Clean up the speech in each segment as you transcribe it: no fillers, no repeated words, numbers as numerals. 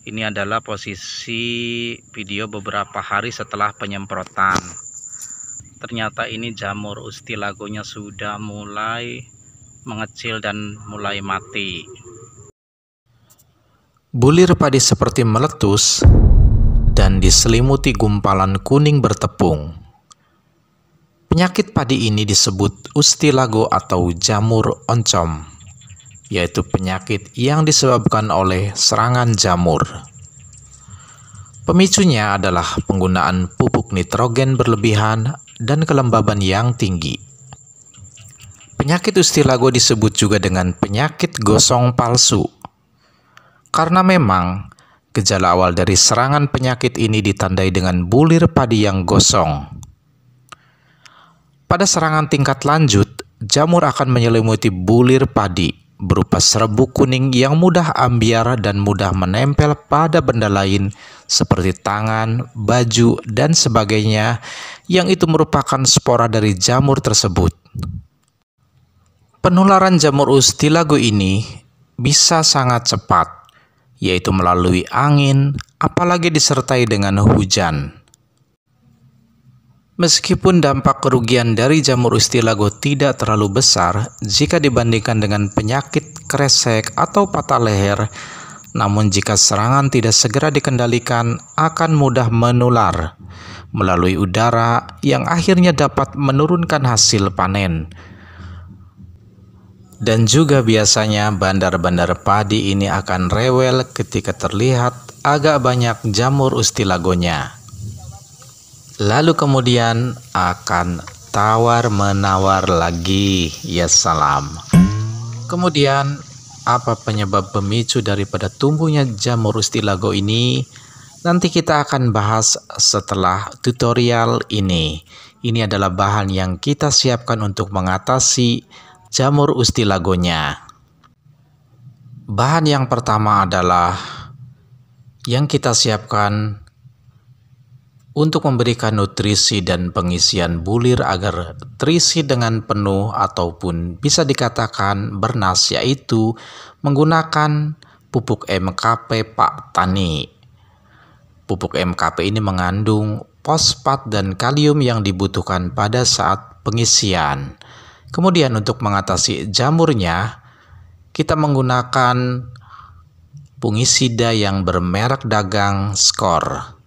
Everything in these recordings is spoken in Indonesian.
Ini adalah posisi video beberapa hari setelah penyemprotan. Ternyata ini jamur ustilagonya sudah mulai mengecil dan mulai mati. Bulir padi seperti meletus dan diselimuti gumpalan kuning bertepung. Penyakit padi ini disebut ustilago atau jamur oncom, yaitu penyakit yang disebabkan oleh serangan jamur. Pemicunya adalah penggunaan pupuk nitrogen berlebihan dan kelembaban yang tinggi. Penyakit ustilago disebut juga dengan penyakit gosong palsu, karena memang gejala awal dari serangan penyakit ini ditandai dengan bulir padi yang gosong. Pada serangan tingkat lanjut, jamur akan menyelimuti bulir padi berupa serbuk kuning yang mudah ambiar dan mudah menempel pada benda lain seperti tangan, baju, dan sebagainya yang itu merupakan spora dari jamur tersebut. Penularan jamur ustilago ini bisa sangat cepat, yaitu melalui angin, apalagi disertai dengan hujan. Meskipun dampak kerugian dari jamur ustilago tidak terlalu besar jika dibandingkan dengan penyakit kresek atau patah leher, namun jika serangan tidak segera dikendalikan akan mudah menular melalui udara yang akhirnya dapat menurunkan hasil panen. Dan juga biasanya bandar-bandar padi ini akan rewel ketika terlihat agak banyak jamur ustilagonya. Lalu kemudian akan tawar-menawar lagi, ya salam. Kemudian, apa penyebab pemicu daripada tumbuhnya jamur ustilago ini? Nanti kita akan bahas setelah tutorial ini. Ini adalah bahan yang kita siapkan untuk mengatasi jamur ustilagonya. Bahan yang pertama adalah yang kita siapkan untuk memberikan nutrisi dan pengisian bulir agar terisi dengan penuh ataupun bisa dikatakan bernas, yaitu menggunakan pupuk MKP Pak Tani. Pupuk MKP ini mengandung fosfat dan kalium yang dibutuhkan pada saat pengisian. Kemudian untuk mengatasi jamurnya, kita menggunakan fungisida yang bermerek dagang Skor.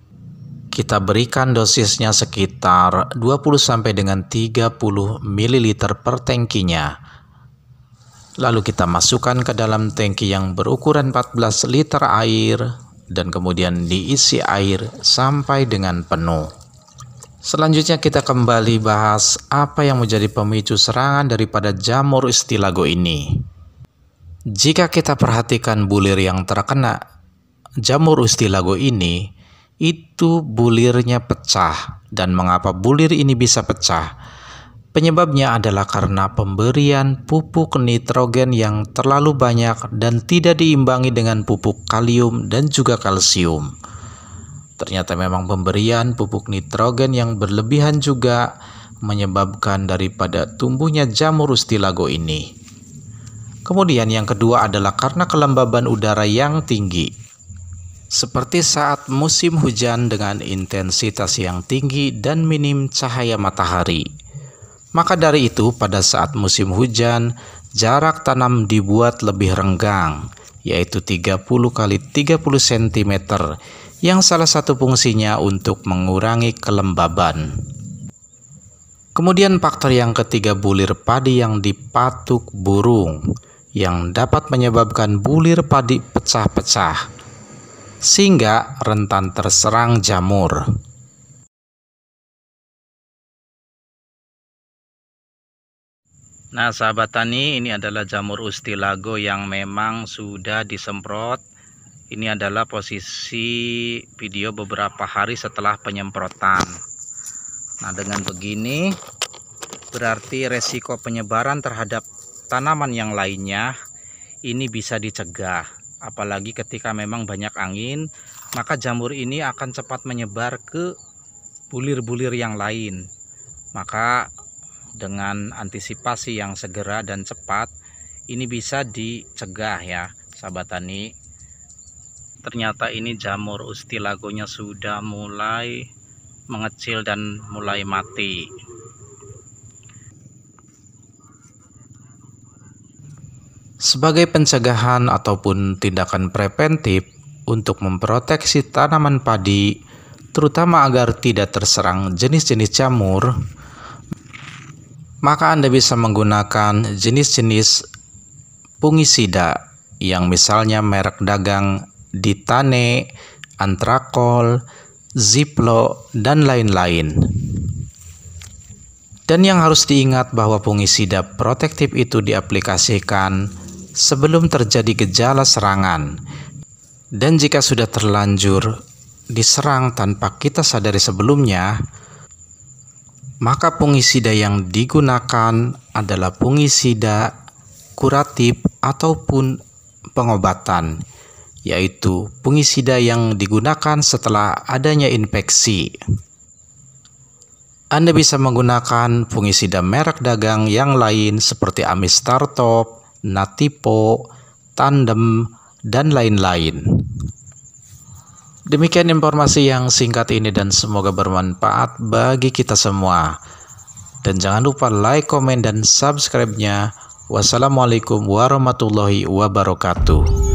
Kita berikan dosisnya sekitar 20 sampai dengan 30 ml per tangkinya. Lalu kita masukkan ke dalam tangki yang berukuran 14 liter air dan kemudian diisi air sampai dengan penuh. Selanjutnya kita kembali bahas apa yang menjadi pemicu serangan daripada jamur ustilago ini. Jika kita perhatikan bulir yang terkena jamur ustilago ini, itu bulirnya pecah. Dan mengapa bulir ini bisa pecah? Penyebabnya adalah karena pemberian pupuk nitrogen yang terlalu banyak dan tidak diimbangi dengan pupuk kalium dan juga kalsium. Ternyata memang pemberian pupuk nitrogen yang berlebihan juga menyebabkan daripada tumbuhnya jamur ustilago ini. Kemudian yang kedua adalah karena kelembaban udara yang tinggi. Seperti saat musim hujan dengan intensitas yang tinggi dan minim cahaya matahari. Maka dari itu pada saat musim hujan, jarak tanam dibuat lebih renggang, yaitu 30 kali 30 cm, yang salah satu fungsinya untuk mengurangi kelembaban. Kemudian faktor yang ketiga, bulir padi yang dipatuk burung, yang dapat menyebabkan bulir padi pecah-pecah, sehingga rentan terserang jamur. Nah, sahabat tani, ini adalah jamur ustilago yang memang sudah disemprot. Ini adalah posisi video beberapa hari setelah penyemprotan. Nah, dengan begini berarti resiko penyebaran terhadap tanaman yang lainnya ini bisa dicegah. Apalagi ketika memang banyak angin, maka jamur ini akan cepat menyebar ke bulir-bulir yang lain. Maka dengan antisipasi yang segera dan cepat, ini bisa dicegah ya sahabat tani. ternyata ini jamur ustilagonya sudah mulai mengecil dan mulai mati. Sebagai pencegahan ataupun tindakan preventif untuk memproteksi tanaman padi, terutama agar tidak terserang jenis-jenis jamur, maka Anda bisa menggunakan jenis-jenis fungisida yang misalnya merek dagang Ditane, Antrakol, Ziplo, dan lain-lain. Dan yang harus diingat bahwa fungisida protektif itu diaplikasikan sebelum terjadi gejala serangan. Dan jika sudah terlanjur diserang tanpa kita sadari sebelumnya, maka fungisida yang digunakan adalah fungisida kuratif ataupun pengobatan, yaitu fungisida yang digunakan setelah adanya infeksi. Anda bisa menggunakan fungisida merek dagang yang lain seperti Amistartop, Natipo, Tandem, dan lain-lain. Demikian informasi yang singkat ini dan semoga bermanfaat bagi kita semua. Dan jangan lupa like, komen, dan subscribe-nya. Wassalamualaikum warahmatullahi wabarakatuh.